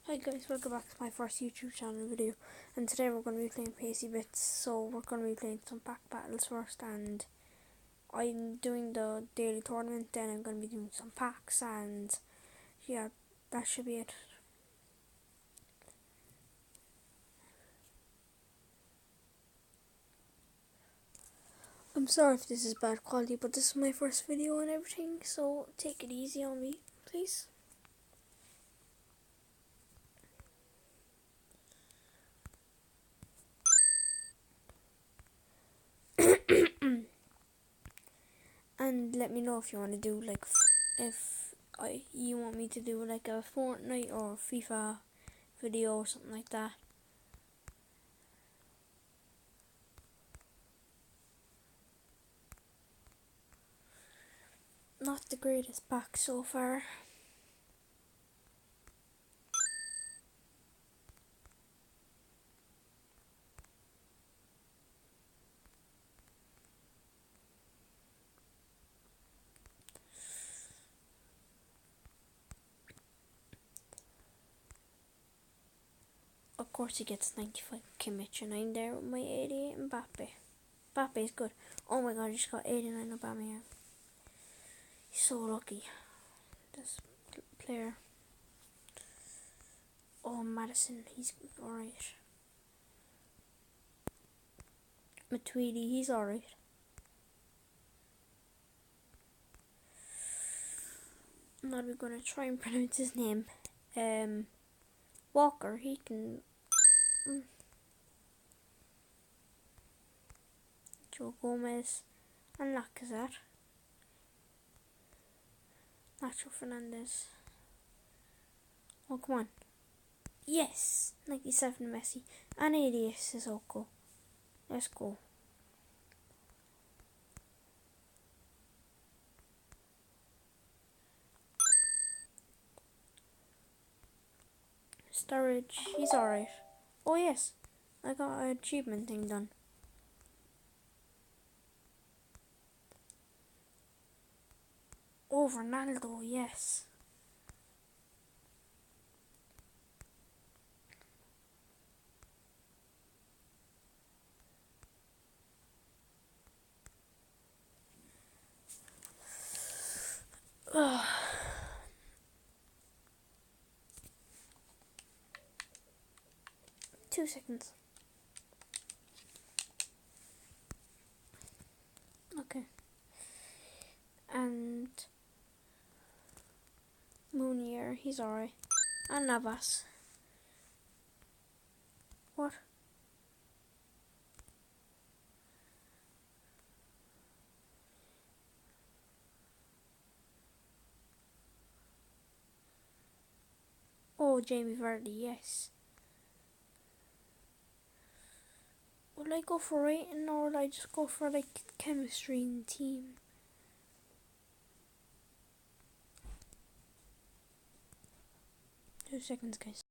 Hi guys, welcome back to my first YouTube channel video, and today we're going to be playing Pacybits. So we're going to be playing some pack battles first, and I'm doing the daily tournament, then I'm going to be doing some packs, and yeah, that should be it. I'm sorry if this is bad quality, but this is my first video and everything, so take it easy on me, please. And let me know if you want to do like you want me to do like a Fortnite or FIFA video or something like that. Not the greatest pack so far. Of course he gets 95 Kimmich, and I'm there with my 88 Mbappe. Mbappe is good. Oh my god, I just got 89 Aubameyang. He's so lucky, this player. Oh, Madison, he's alright. Matuidi, he's alright. I'm not even gonna try and pronounce his name. Walker, he can. Joe Gomez and Lacazette. Nacho Fernandez. Oh, come on. Yes! 97 Messi. And 88 Sissoko. Let's go. Sturridge, he's alright. Oh yes, I got an achievement thing done. Oh, Ronaldo, yes. Ugh. Two seconds. Okay. And Mounier, he's alright. And Navas. What? Oh, Jamie Vardy, yes. Would I go for rating, or would I just go for like chemistry in the team? Two seconds, guys.